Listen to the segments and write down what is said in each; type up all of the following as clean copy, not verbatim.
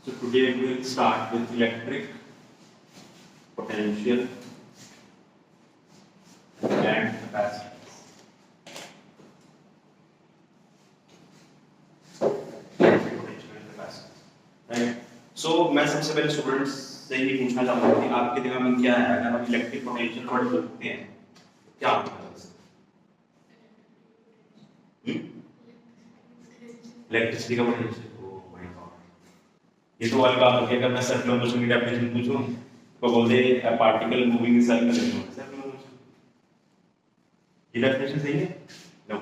So today we will start with electric potential and capacitance. Electric potential and capacitance. Right? So मैं सबसे पहले students से ये पूछना चाहूँगा कि आपके दिमाग में क्या है अगर हम इलेक्ट्रिक पोटेंशियल वर्ड बोलते हैं क्या होता है इससे? इलेक्ट्रिसिटी का पोटेंशियल। ये तो वाली बात होगी अगर मैं सर्कुलर मोशन की डेफिनेशन पूछूं तो बोल दे particle moving in circular motion. ये डेफिनेशन सही है? नो।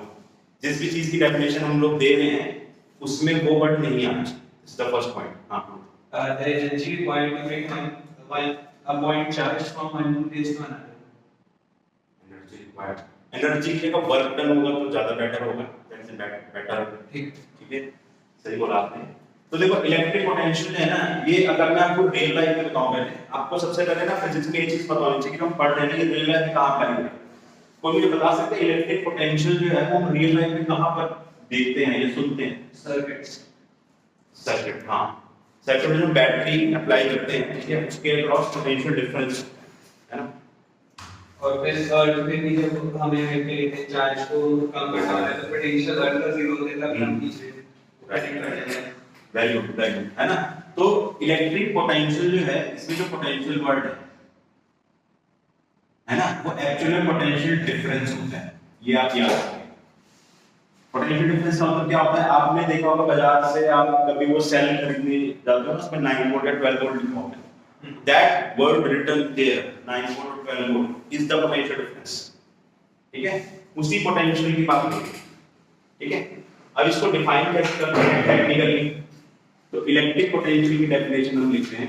जिस भी चीज की डेफिनेशन हम लोग दे रहे हैं उसमें वो वर्ड नहीं आना चाहिए। It's the first point. हां, the energy required to make a point charge from one place to another. Energy required, energy की जगह वर्क डन होगा तो ज्यादा बेटर होगा। That is better. ठीक है, सही बोला आपने। तो देखो इलेक्ट्रिक पोटेंशियल है ना, ये अगर मैं आपको रियल लाइफ में बताऊं, पहले आपको सबसे पहले ना फिजिक्स में ये चीज पता होनी चाहिए कि हम पढ़ रहे हैं कि रियल लाइफ में कहां पाएंगे। कोई मुझे बता सकता है इलेक्ट्रिक पोटेंशियल जो है वो हम रियल लाइफ में कहां पर देखते हैं या सुनते हैं? सर्किट। हाँ, सर्किट में जो बैटरी अप्लाई करते हैं ठीक है, उसके अक्रॉस पोटेंशियल डिफरेंस है ना। और फिर भी जब हमें लेते चार्ज को कम करना है तो पोटेंशियल अर्थ का जीरो होने तक हम पीछे वैल्यू है ना। तो इलेक्ट्रिक पोटेंशियल जो है इसमें जो पोटेंशियल वर्ड है ना वो एक्चुअल पोटेंशियल डिफरेंस होता है। ये आप याद रखें। पोटेंशियल डिफरेंस का मतलब क्या होता है? आपने देखा होगा बाजार से आप कभी वो सेल खरीदने जाते हो उसमें 9 वोल्ट या 12 वोल्ट लिखा होता है। That word written there 9 volt or 12 volt is the potential difference। ठीक है, उसी पोटेंशियल की बात करें। ठीक है, अब इसको डिफाइन कैसे करते हैं टेक्निकली? तो इलेक्ट्रिक पोटेंशियल की डेफिनेशन हम लिखते हैं।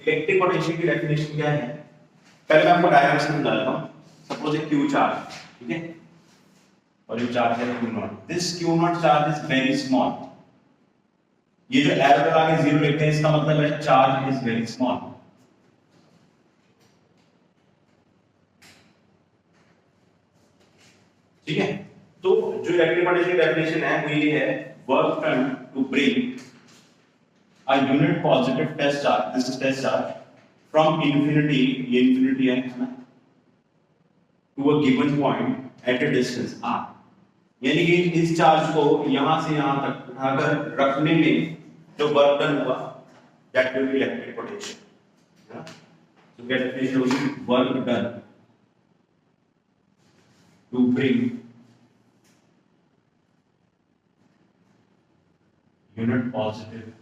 इलेक्ट्रिक पोटेंशियल की डेफिनेशन क्या है? पहले मैं आपको डायग्राम समझा देता हूं। सपोज ए क्यू चार्ज, ठीक है, और ये चार्ज है Q not. This Q not charge is very small. ये जो एरो लगा के जीरो लिखते हैं इसका मतलब है चार्ज इज वेरी स्मॉल। ठीक है, तो जो इलेक्ट्रिक पोटेंशियल की डेफिनेशन है वो ये है, work done to bring a unit positive test charge, this is test charge, from infinity, ये इंफिनिटी है ना, to a given point at a distance r। यानी कि इस चार्ज को यहां से यहां तक उठाकर रखने में जो वर्क डन हुआ that will be electric potential है ना। तो डेफिनेशन होगी work done to bring unit positive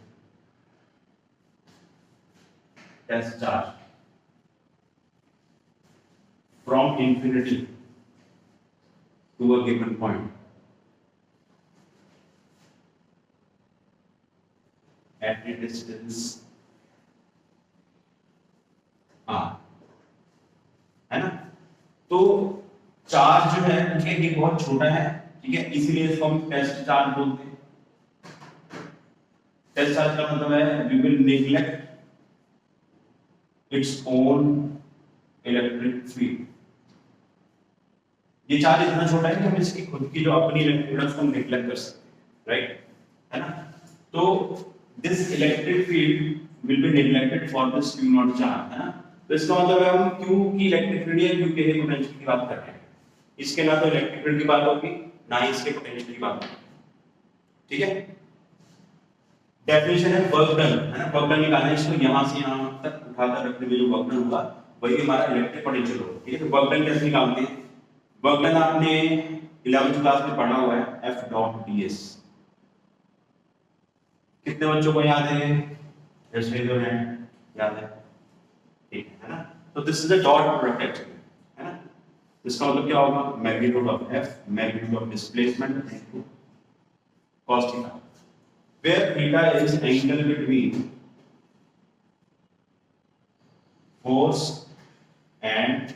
test charge from infinity to a given point at a distance r, है ना। तो चार्ज जो है ठीक है ये बहुत छोटा है, ठीक है, इसीलिए इसको हम टेस्ट चार्ज बोलते हैं। टेस्ट चार्ज का मतलब है we will neglect its own electric field। ये चार्ज इतना छोटा है कि हम इसकी खुद की जो अपनी इलेक्ट्रिक फील्ड उसको नेग्लेक्ट कर सकते हैं, राइट, है ना। तो this electric field will be neglected for this Q naught charge, है ना। तो इसका मतलब है हम Q की इलेक्ट्रिक फील्ड या Q के पोटेंशियल की बात कर रहे हैं। इसके ना तो इलेक्ट्रिक फील्ड की बात होगी ना ही इसके पोटेंशियल की बात होगी। ठीक है, डेफिनेशन है वर्क डन, है ना। वर्क डन निकालना है, इसको यहां से यहां तक उठाकर रखने में जो वर्क डन होगा वही हमारा इलेक्ट्रिक पोटेंशियल होगा। ठीक है, तो वर्क डन कैसे निकालते हैं? वर्क डन आपने 11th क्लास में पढ़ा हुआ है, F डॉट ds। कितने बच्चों को याद है? जैसे जो है याद है, ठीक है ना। तो this is a dot product actually, है ना। इसका मतलब क्या होगा? Magnitude of f, magnitude of displacement into cos theta, where theta is angle between force and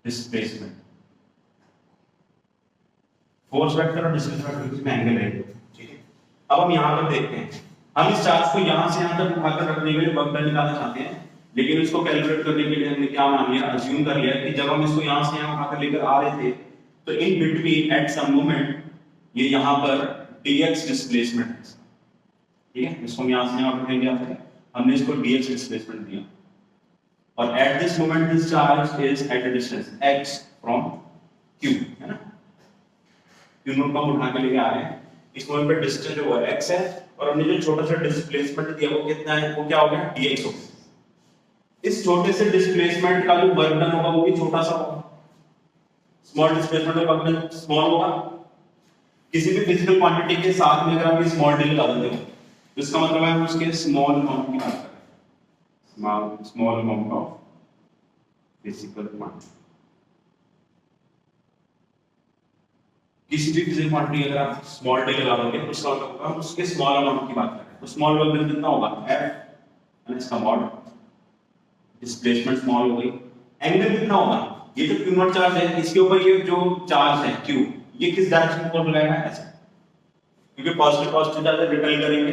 displacement. Force vector और डिस्प्लेसमेंट के बीच में एंगल है। अब हम यहां पर देखते हैं, हम इस चार्ज को यहां से यहां तक उठाकर रखने के लिए वर्क डन निकालना चाहते हैं, लेकिन इसको कैलकुलेट करने के लिए हमने क्या मान लिया, अज्यूम कर लिया कि जब हम इसको यहां से यहां उठाकर लेकर आ रहे थे तो in between at some moment ये यहाँ पर dx डिस्प्लेसमेंट है, ठीक है, इसको हम यहाँ से यहाँ उठाएंगे, आपने हमने इसको dx डिस्प्लेसमेंट दिया, और at this moment this charge is eight a distance x from q, है ना, q नोट को हम उठा के लेके आ रहे हैं, इस मोमेंट पे डिस्टेंस जो है x है, और हमने जो छोटा सा डिस्प्लेसमेंट दिया वो कितना है, वो क्या हो गया dx हो गया। इस छोटे से डिस्प्लेसमेंट का जो वर्क डन होगा वो भी छोटा सा होगा, स्मॉल डिस्प्लेसमेंट का वर्क डन स्मॉल होगा। किसी भी फिजिकल क्वांटिटी के साथ में अगर आप स्मॉल डी लगा देते हो तो इसका मतलब है हम उसके स्मॉल अमाउंट की बात कर रहे हैं, small amount of physical quantity. किसी भी फिजिकल क्वांटिटी अगर आप स्मॉल डी लगा दोगे तो उसका मतलब होगा हम उसके स्मॉल अमाउंट की बात कर रहे हैं। तो स्मॉल वर्क डन कितना होगा f, और इसका मॉड डिस्प्लेसमेंट स्मॉल हो गई। एंगल कितना होगा, ये जो q नॉट चार्ज है इसके ऊपर ये जो चार्ज है q, ये किस डायरेक्शन में फोर्स लगाएगा, ऐसे, क्योंकि पॉजिटिव पॉजिटिव चार्ज रिपेल करेंगे,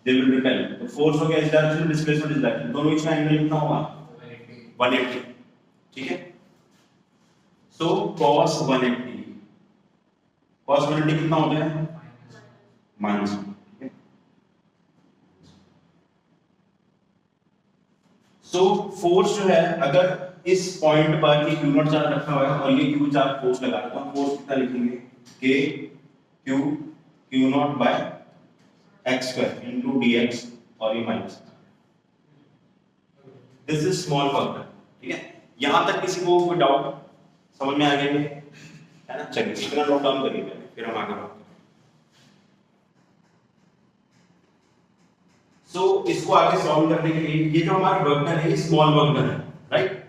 दे विल रिपेल, तो फोर्स हो गया इस डायरेक्शन में, डिस्प्लेसमेंट इस डायरेक्शन, दोनों इसका एंगल कितना होगा 180, ठीक है। सो cos 180, cos 180 कितना होता है माइनस, ठीक है। सो फोर्स जो है अगर इस पॉइंट पर ये q नॉट चार्ज रखा हुआ है और ये q चार्ज फोर्स लगा रहा है, तो फोर्स कितना लिखेंगे k q naught by x square into dx, और ये minus, this is small work, ठीक है। यहां तक किसी को कोई डाउट समझ में आ गया है ना, चलिए इतना नोट डाउन करिए फिर हम आगे बात करेंगे। सो इसको आगे सॉल्व करने के लिए ये जो हमारा वर्क डन है ये स्मॉल वर्क डन है, राइट।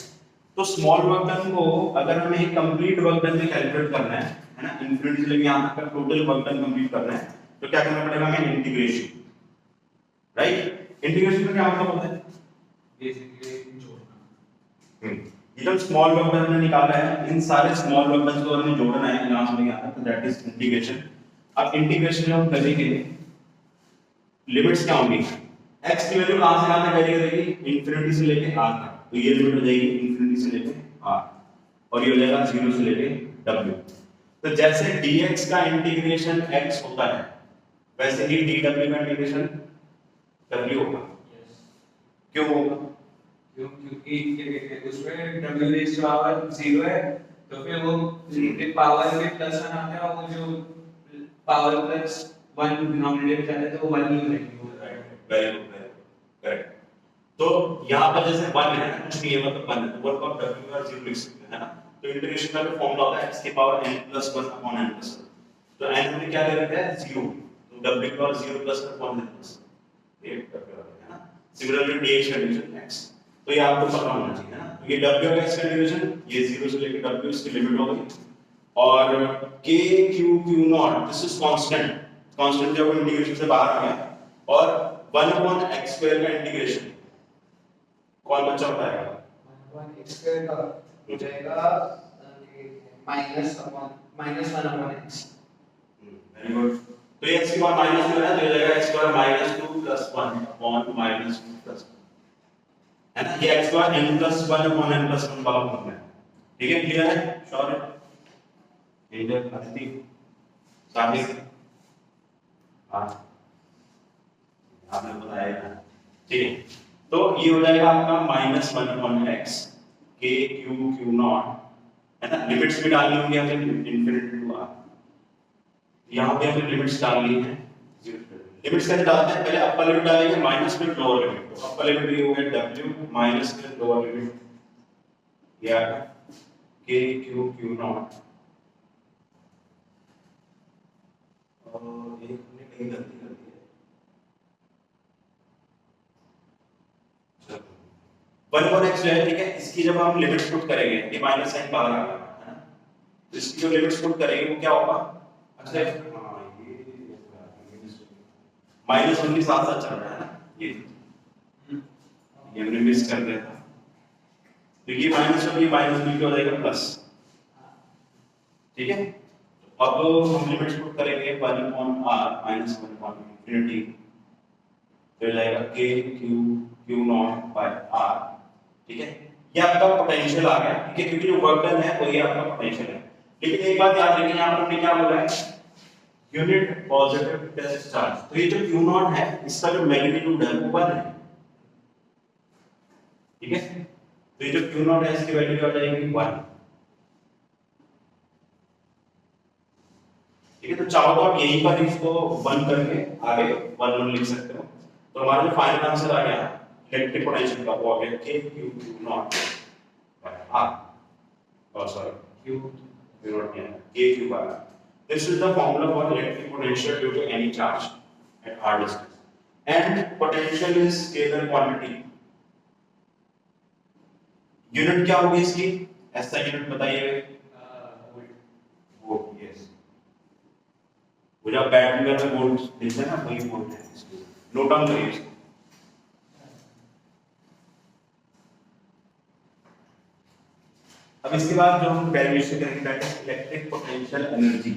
तो स्मॉल वर्क डन को अगर हमें एक कंप्लीट वर्क डन में कैलकुलेट करना है ना, इंफिनिटी से लेके यहां तक का टोटल वर्क डन कंप्लीट करना है, तो क्या करना पड़ेगा हमें इंटीग्रेशन, राइट। इंटीग्रेशन का क्या मतलब होता है, बेसिकली जोड़ना। ये जो स्मॉल वर्क डन हमने निकाला है इन सारे स्मॉल वर्क डन को हमें जोड़ना है यहां से लेके यहां तक, तो दैट इज इंटीग्रेशन। अब इंटीग्रेशन जब हम करेंगे लिमिट्स क्या होंगी, x की वैल्यू कहां से कहां तक वेरी करेगी, इंफिनिटी से लेके r तक, तो ये लिमिट हो जाएगी इंफिनिटी से लेके r, और ये हो जाएगा 0 से लेके w। तो जैसे dx का इंटीग्रेशन x होता है वैसे ही dw का इंटीग्रेशन w होगा, क्यों होगा, क्योंकि क्या कहते हैं उसमें w रेज़ टू पावर 0 है, तो फिर वो पावर में प्लस 1 आता है, और वो जो पावर प्लस 1 डिनोमिनेटर में जाता है तो वो 1 ही हो जाएगी। Very good, correct. तो यहाँ पर जैसे 1 है ना, कुछ नहीं है मतलब 1 है, तो 1 का w और 0 लिख सकते हैं, है ना। तो इंटीग्रेशन का जो फॉर्मूला होता है x की पावर n + 1 अपॉन n + 1, तो n हमने क्या ले रखा है 0, तो w की पावर 0 + 1 अपॉन n + 1, ये w है ना। सिमिलरली dx का इंटीग्रेशन x, तो ये आपको पता होना चाहिए, है ना। तो ये w का x का इंटीग्रेशन, ये 0 से लेकर w इसकी लिमिट हो गई, और k q not this is constant, constant जब इंटीग्रेशन से बाहर आ गया, और 1/x² का इंटीग्रेशन कौन बच्चा होता है, 1x² का हो जाएगा -1/x। Very good. तो ये x की पावर -2 है, तो ये जाएगा x² -2 + 1 अपॉन -2 + 1, है ना। ये x² n + 1 अपॉन n + 1 वाला फॉर्मूला है, ठीक है, क्लियर है, श्योर है, इधर आती साहिब, हां आपने बताया था, ठीक है। तो ये हो जाएगा आपका -1/x k q नॉट, है ना। लिमिट्स भी डालनी होंगी हमें इंफिनिटी टू r, यहां पे हमें लिमिट्स डालनी है, लिमिट्स कैसे डालते हैं, पहले अपर लिमिट डालेंगे माइनस फिर लोअर लिमिट, तो अपर लिमिट ये हो गया w माइनस फिर लोअर लिमिट ये आ गया k q नॉट, और एक हमने कहीं गलती कर दी है, 1/x जो है, ठीक है, इसकी जब हम लिमिट्स पुट करेंगे, ये माइनस साइन बाहर आ रहा है ना, तो इसकी जो लिमिट्स पुट करेंगे वो क्या होगा, अच्छा हां ये माइनस वन के साथ साथ चल रहा है ना, ये हमने मिस कर दिया था, तो ये -1 ये -2 हो जाएगा प्लस, ठीक है। तो अब हम लिमिट्स पुट करेंगे 1/r -1/infinity, तो हो जाएगा k q naught by r, ठीक है। ये आपका पोटेंशियल आ गया, ठीक है, क्योंकि जो वर्क डन है वो ये आपका पोटेंशियल है। लेकिन एक बात याद रखिए, यहाँ पर हमने क्या बोला है, यूनिट पॉजिटिव टेस्ट चार्ज। तो ये जो क्यू नॉट है इसका जो मैग्नीट्यूड है वो 1 है, ठीक है। तो ये जो क्यू नॉट है इसकी वैल्यू क्या हो जाएगी 1, ठीक है। तो चाहो तो आप यहीं पर इसको 1 करके आगे 1 1 लिख सकते हो। तो हमारा जो फाइनल आंसर आ गया इलेक्ट्रिक पोटेंशियल का वो आ गया k q q naught by r, और सॉरी q q नॉट नहीं है, k q by r। This is the formula for electric potential due to any charge at r distance. And potential is scalar quantity. Unit क्या होगी इसकी, ऐसा unit बताइए, volt. Yes, वो जब battery में वोल्ट दिखता है ना वही वोल्ट है इसको, नोट डाउन करिए इसको। अब इसके बाद जो हम डेरिवेशन करेंगे that is electric potential energy.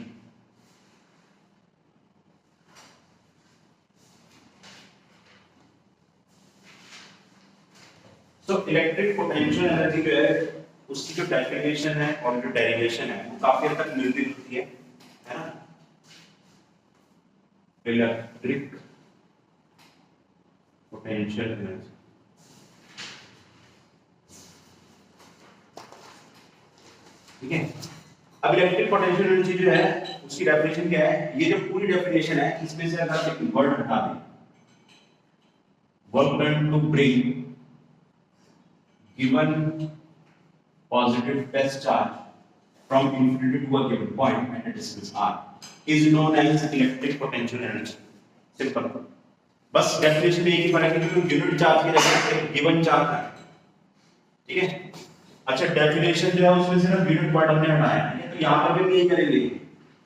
तो इलेक्ट्रिक पोटेंशियल एनर्जी जो है उसकी जो डेफिनेशन है और जो डेरिवेशन है वो काफी हद तक मिलती जुलती है ना। इलेक्ट्रिक पोटेंशियल एनर्जी, ठीक है। अब इलेक्ट्रिक पोटेंशियल एनर्जी जो है उसकी डेफिनेशन क्या है, ये जो पूरी डेफिनेशन है इसमें से अगर आप एक वर्ड हटा दें, work done to bring given positive test charge from infinity to a given point at a distance r is known as electric potential energy. Simple, बस डेफिनेशन में एक ही फर्क है कि यूनिट चार्ज की जगह एक गिवन चार्ज है, ठीक है। अच्छा, डेफिनेशन जो है उसमें सिर्फ यूनिट वर्ड हमने हटाया है, तो यहाँ पर भी यही करेंगे,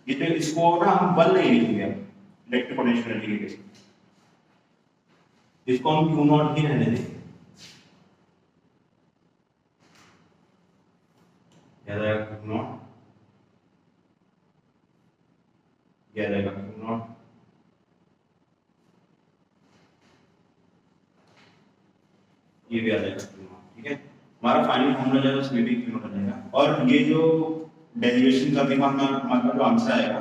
ये तो इसको ना हम बल नहीं लिखेंगे इलेक्ट्रिक पोटेंशियल एनर्जी के केस, इसको हम क्यू नॉट ही रहने देंगे। याद आएगा क्यू नॉट, याद आएगा क्यू नॉट, ये भी याद आएगा क्यू नॉट, ठीक है। हमारा फाइनल फॉर्मूला जो है उसमें भी क्यू नॉट आ जाएगा, और ये जो डेरिवेशन का भी हमारा जो आंसर आएगा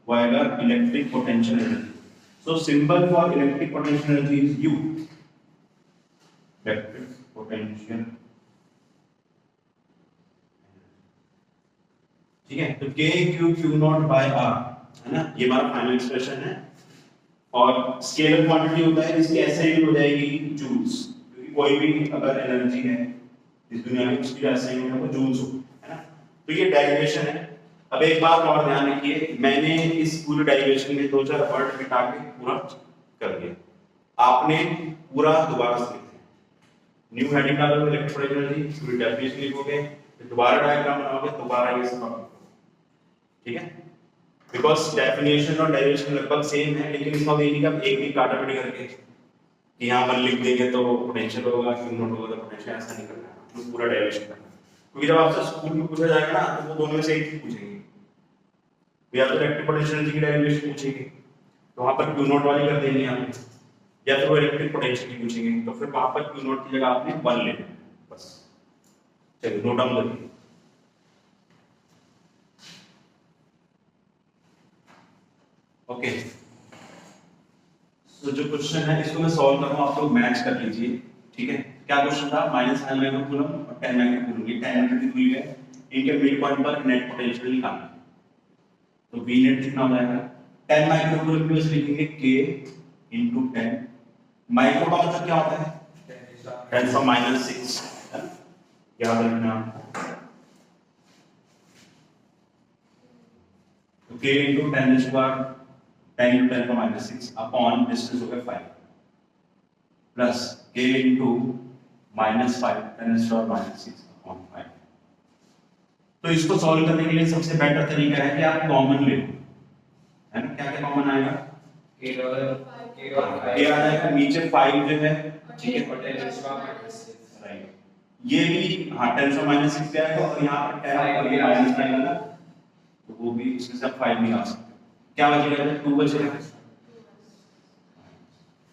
वो आएगा electric potential energy. So symbol for electric potential energy is U, electric potential, ठीक है। तो k q q naught by r है ना, ये हमारा फाइनल एक्सप्रेशन है। और स्केलर क्वांटिटी होता है इसकी ऐसे यूनिट हो जाएगी जूल्स, क्योंकि कोई भी अगर एनर्जी है इस दुनिया में उसकी ऐसे यूनिट है वो जूल्स हो, है ना। तो ये डेरिवेशन है। अब एक बात और ध्यान रखिए, मैंने इस पूरे डेरिवेशन में 2-4 वर्ड मिटा के पूरा कर दिया, आपने पूरा दोबारा से लिखना है। न्यू हेडिंग डालोगे इलेक्ट्रिक पोटेंशियल एनर्जी, पूरी डेफिनेशन लिखोगे, फिर दोबारा डायग्राम बनाओगे, दोबारा ये सब, ठीक है। बिकॉज डेफिनेशन और डेरिवेशन लगभग सेम है, लेकिन इसमें ये नहीं कि आप एक भी काटापटी करके कि यहाँ पर लिख देंगे तो पोटेंशियल होगा, क्यू नॉट होगा तो पोटेंशियल, ऐसा नहीं करना है, तो पूरा डेरिवेशन करना है। क्योंकि जब आपसे स्कूल में पूछा जाएगा ना तो वो दोनों में से एक ही पूछेंगे, या तो इलेक्ट्रिक पोटेंशियल एनर्जी की डेरिवेशन पूछेंगे तो वहां पर क्यू नॉट वाली कर देंगे आपने, या तो वो इलेक्ट्रिक पोटेंशियल की पूछेंगे तो फिर वहां पर क्यू नॉट की जगह आपने 1 ले लेना, बस। चलिए नोट डाउन करिए। ओके, तो जो क्वेश्चन है इसको मैं सॉल्व कर रहा हूं, आप लोग मैच कर लीजिए, ठीक है। क्या क्वेश्चन था, -9 माइक्रोकूलम और 10 माइक्रोकूलम, ये 10 मीटर की दूरी है, इनके मिड पॉइंट पर नेट पोटेंशियल निकालना है। तो v नेट कितना हो जाएगा, 10 माइक्रोकूलम की वजह से लिखेंगे k * 10, माइक्रो का मतलब क्या होता है 10⁻⁻⁶, है ना, याद रखना। तो k * 10⁻⁻⁶ अपॉन डिस्टेंस हो गया 5 प्लस k * -5 10⁻⁻�6 अपॉन 5। तो इसको सॉल्व करने के लिए सबसे बेटर तरीका है कि आप कॉमन ले लो, है ना। क्या क्या कॉमन आएगा, k और ये आ जाएगा, नीचे 5 जो है, ठीक है, और 10⁻⁻⁶, राइट, ये भी हाँ 10⁻⁻⁶ पे आएगा, और यहाँ पर 10 और ये माइनस आएगा तो वो भी इसमें से 5 निकाल सकते हैं। क्या बचेगा, 2 बचेगा,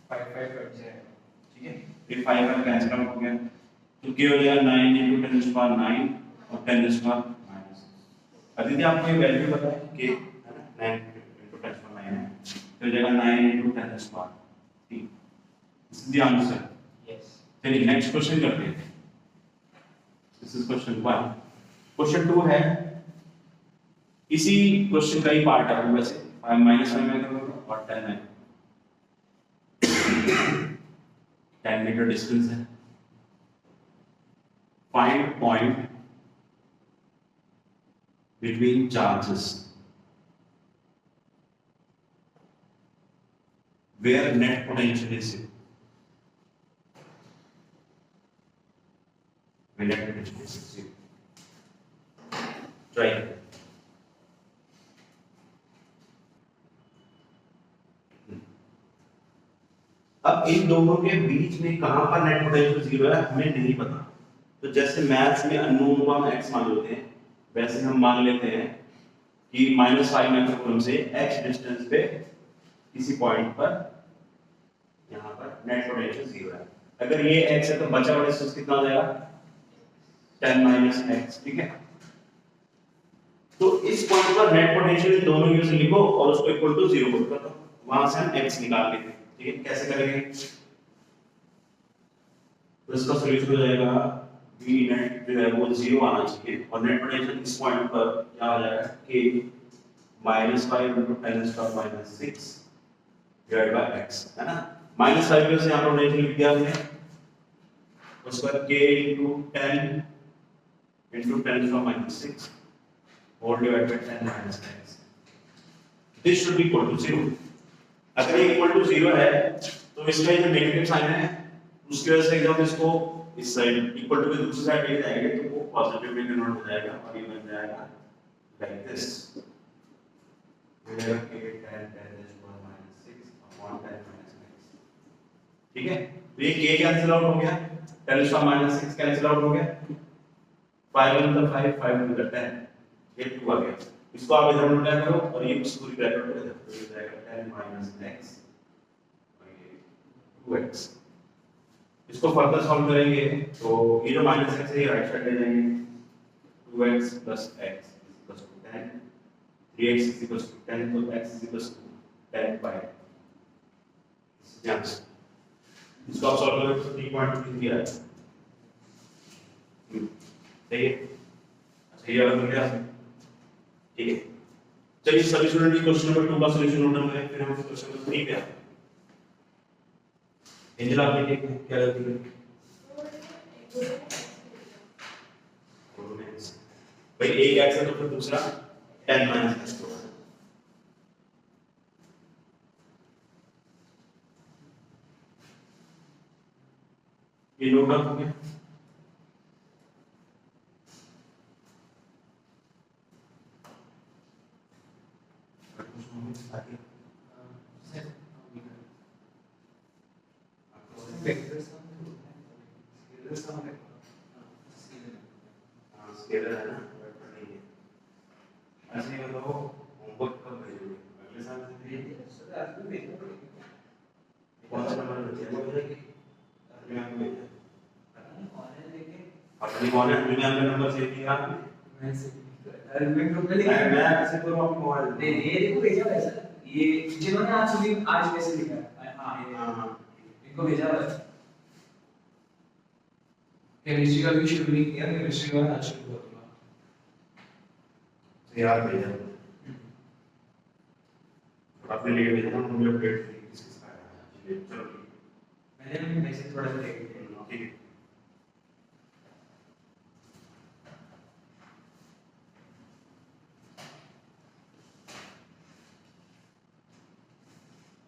5 कट जाएगा, ठीक है। फिर 5 का कैंसिल आउट हो गया, तो क्या हो जाएगा 9 * 10⁻⁹ और 10⁻⁻⁶, अदिति आपको ये वैल्यू पता है कि है ना 9 into 10 to 9 है तो हो जाएगा 9 into 10 to 12 ठीक this is the answer yes चलिए नेक्स्ट क्वेश्चन करते हैं दिस इज क्वेश्चन 1 क्वेश्चन 2 है इसी क्वेश्चन का ही पार्ट है वैसे 5 -5 में करूंगा और 10 में 10 मीटर डिस्टेंस है find point between charges where net potential is zero. Where net potential is zero. Try. अब इन दोनों के बीच में कहां पर नेट पोटेंशियल जीरो है हमें नहीं पता तो जैसे मैथ्स में अननोन को हम x मान लेते हैं वैसे हम मान लेते हैं कि -5 माइक्रोकूलम से x डिस्टेंस पे किसी पॉइंट पर यहां पर नेट पोटेंशियल जीरो है अगर ये x है तो बचा हुआ डिस्टेंस कितना हो जाएगा 10 - x ठीक है तो इस पॉइंट पर नेट पोटेंशियल इन दोनों यूज लिखो और उसको इक्वल टू 0 पुट कर दो वहां से हम x निकाल लेते हैं ठीक है कैसे करेंगे तो इसका सॉल्यूशन हो जाएगा v नेट जो है वो 0 आना चाहिए और नेट पोटेंशियल इस पॉइंट पर क्या हो जाएगा k -5 * 10⁻⁻6 डिवाइड बाय x है ना -5 से यहां पर पोटेंशियल लिख दिया हमने उसके बाद k * 10⁻⁻6 whole divide by 10 - x this should be equal to 0 अगर ये इक्वल टू 0 है तो इसका ये जो नेगेटिव साइन है उसकी वजह से जब इसको इस साइड इक्वल टू के दूसरी साइड ले जाएंगे तो वो पॉजिटिव में कन्वर्ट हो जाएगा और ये बन जाएगा लाइक दिस ये जाएगा k 10⁻⁻6 ठीक है तो ये k कैंसिल आउट हो गया 10⁻⁻6 कैंसिल आउट हो गया 5 * 5 5 * 10 ये 2 आ गया इसको आप इधर मल्टीप्लाई करो और ये पूरी ब्रैकेट में इधर तो ये जाएगा 10 - x और ये 2x इसको फर्दर सॉल्व करेंगे तो ये जो -x है ये राइट साइड ले जाएंगे 2x + x = 10 3x = 10 तो x = 10 pi यहाँ इसको आप सॉल्व करोगे तो 3.3 दिया है सही है अच्छा ये वाला मिल गया ठीक है चलिए सभी स्टूडेंट की क्वेश्चन नंबर 2 का सॉल्यूशन नोट करें फिर हम क्वेश्चन नंबर 3 पे आते हैं एंजल आपने क्या गलती की भाई एक x है तो फिर दूसरा 10 - x होगा ये नोट डाउन हो गया स्केलर है ना वेक्टर नहीं है ऐसे ही बताओ होमवर्क कब भेजोगे अगले साल से भेजिए कौन सा नंबर भेजिए अगले मैम को भेजिए अपनी कौन है अगले मैम का नंबर सेव किया आपने मैं कैसे करूं अपने मोबाइल में ये देखो भेजा है सर ये जिन्होंने आज कैसे लिखा है हां ये इनको भेजा है केमिस्ट्री का भी शुरू नहीं किया केमिस्ट्री का आज शुरू हुआ तो यार भेजा आपने लिए भेजा ना मुझे अपडेट किसका है चलो मैंने मैसेज थोड़ा सा देख लिया ठीक है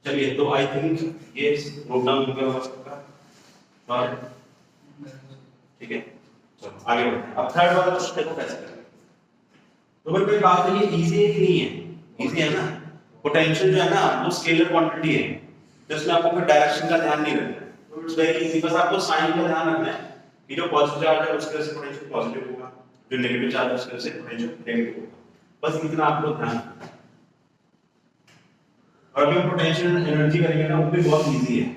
चलिए तो आई थिंक ये नोट डाउन हो गया होगा सबका और ठीक है चलो आगे बढ़ते हैं अब थर्ड वाला क्वेश्चन देखो कैसे करें तो भाई कोई बात नहीं इजी है कि नहीं है इजी है ना पोटेंशियल जो है ना वो स्केलर क्वांटिटी है जिसमें आपको कोई डायरेक्शन का ध्यान नहीं रखना है तो इट्स वेरी इजी बस आपको साइन का ध्यान रखना है कि जो पॉजिटिव चार्ज है उसके वजह से पोटेंशियल पॉजिटिव होगा जो नेगेटिव चार्ज है उसके वजह से पोटेंशियल नेगेटिव होगा बस इतना आपको ध्यान रखना है और अभी हम पोटेंशियल एनर्जी करेंगे ना वो भी बहुत इजी है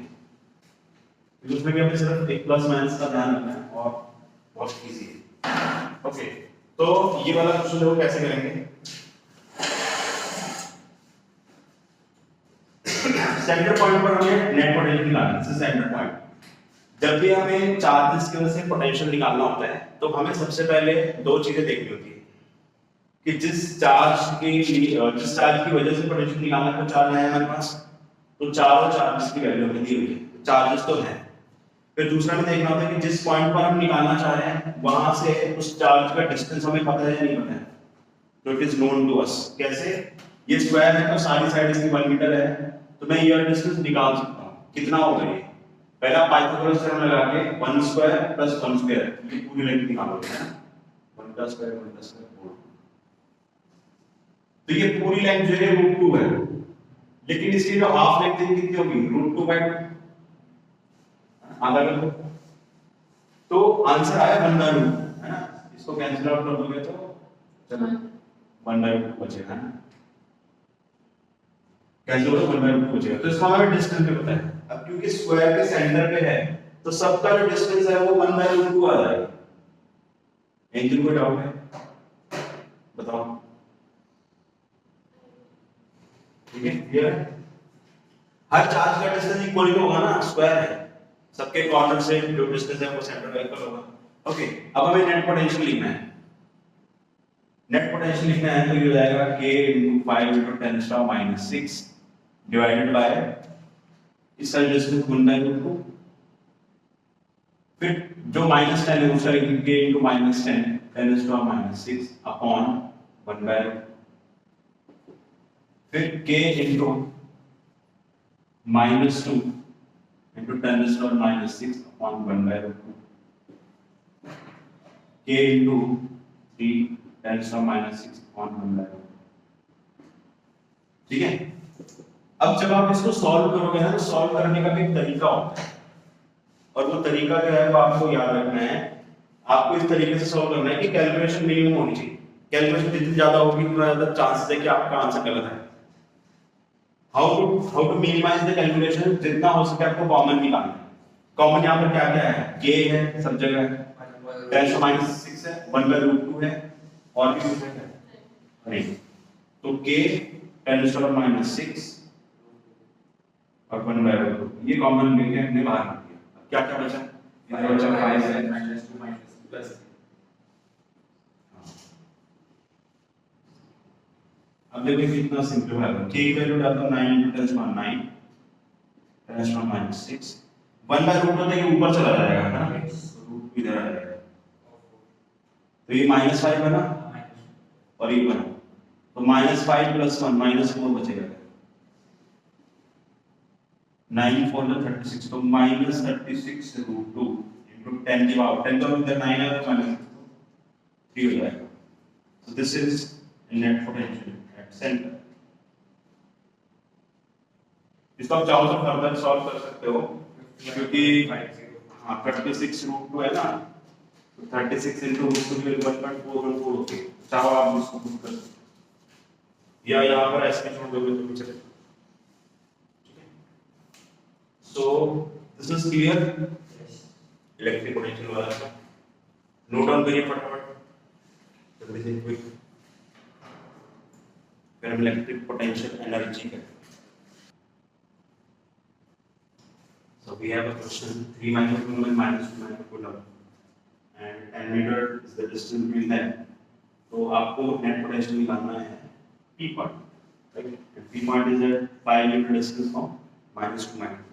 क्योंकि उसमें भी हमें सिर्फ एक प्लस माइनस का ध्यान रखना है और बहुत इजी है ओके तो ये वाला क्वेश्चन देखो कैसे करेंगे। सेंटर पॉइंट पर हमें नेट पोटेंशियल निकालना है, सेंटर पॉइंट। जब भी हमें चार्जेस की वजह से पोटेंशियल निकालना होता है तो हमें सबसे पहले दो चीजें देखनी होती है कि जिस चार्ज की वजह से पोटेंशियल निकालना है, तो चार्ज है हमारे पास, तो चारों चार्जेस की वैल्यू हमें दी हुई है, चार्जेस तो है। फिर दूसरा में देखना होता है कि जिस पॉइंट पर हम निकालना चाह रहे हैं वहां से उस चार्ज का डिस्टेंस हमें पता है या नहीं पता है, तो it is known to us. कैसे? ये स्क्वायर है तो सारी साइड इसकी 1 मीटर है, तो मैं ये डिस्टेंस निकाल सकता हूं। कितना होगा ये? पहला पाइथागोरस थ्योरम लगा के 1 स्क्वायर प्लस 1 स्क्वायर ये पूरी लेंथ निकालोगे ना, 1 का स्क्वायर 1 का स्क्वायर, तो ये पूरी लेंथ जो है √2 है, लेकिन इसकी जो हाफ लेंथ है कितनी होगी? √2/2 आधा कर दो, तो आंसर आया 1/2 है ना। इसको कैंसिल आउट कर दोगे तो चलो 1/2 बचेगा ना, कैंसिल हो तो 1/2 बचेगा। तो इसका हमें डिस्टेंस भी पता है। अब क्योंकि स्क्वायर के सेंटर पे है तो सबका जो डिस्टेंस है वो 1/2 आ जाएगा। एंजल को डाउट है बताओ? ठीक है, क्लियर है? हर चार्ज का डिस्टेंस इक्वल तो होगा ना, स्क्वायर है, सबके कॉर्नर से जो डिस्टेंस है वो सेंटर का इक्वल होगा। ओके, अब हमें नेट पोटेंशियल लिखना है। नेट पोटेंशियल लिखना है तो ये हो जाएगा k * 5 × 10⁻⁻⁶ डिवाइडेड बाय इसका डिस्टेंस 1/2, फिर जो -10 है उसका लिखेंगे k * -10 10⁻⁻⁶ अपॉन 1/2, फिर k * -2 × 10⁻⁶ अपॉन 1/2, k * 3 10⁻⁶ अपॉन 1/2। ठीक है, अब जब आप इसको सॉल्व करोगे ना तो सॉल्व करने का भी एक तरीका होता है, और वो तरीका जो है वो आपको याद रखना है। आपको इस तरीके से सॉल्व करना है कि कैलकुलेशन मिनिमम होनी चाहिए। कैलकुलेशन जितनी ज्यादा होगी उतना ज्यादा चांसेस है कि आपका आंसर गलत है। How to minimize the calculation, जितना हो सके आपको कॉमन निकालना है। कॉमन यहाँ पर क्या क्या है? k है सब जगह है, 10⁻⁶ है, 1/√2 है, और भी कुछ है नहीं, तो k 10⁻⁶ और 1/√2 ये कॉमन लेके हमने बाहर कर दिया। क्या क्या बचा? ये बचा 5 है -2 प्लस। अब देखो कितना सिंपल है। k की वैल्यू डालता हूं 9 × 10⁻9 10⁻⁶ 1/√2 तो ये ऊपर चला जाएगा है ना, रूट इधर आ जाएगा, तो ये -5 बना और ये बना, तो -5 + 1 -4 बचेगा। 9 × 4 = 36, तो -36√2 × 10 की पावर 10 तो इधर 9 है तो -3 हो जाएगा। So this is net potential at center. इसको आप चाहो तो फर्दर सॉल्व कर सकते हो, क्योंकि हाँ 36√2 है ना, तो 36 × √2 1.414 होती है। चाहो आप इसको पुट कर सकते हो, या यहाँ पर ऐसे छोड़ दोगे तो भी चलेगा। So this is clear, electric potential वाला का नोट डाउन करिए फटाफट, जल्दी से क्विक। फिर हम इलेक्ट्रिक पोटेंशियल एनर्जी का। So we have a question 3 microcoulomb and -2 microcoulomb and 10 meter is the distance between them. तो आपको नेट पोटेंशियल निकालना है P point, right? And P point is at 5 meter distance from -2 microcoulomb.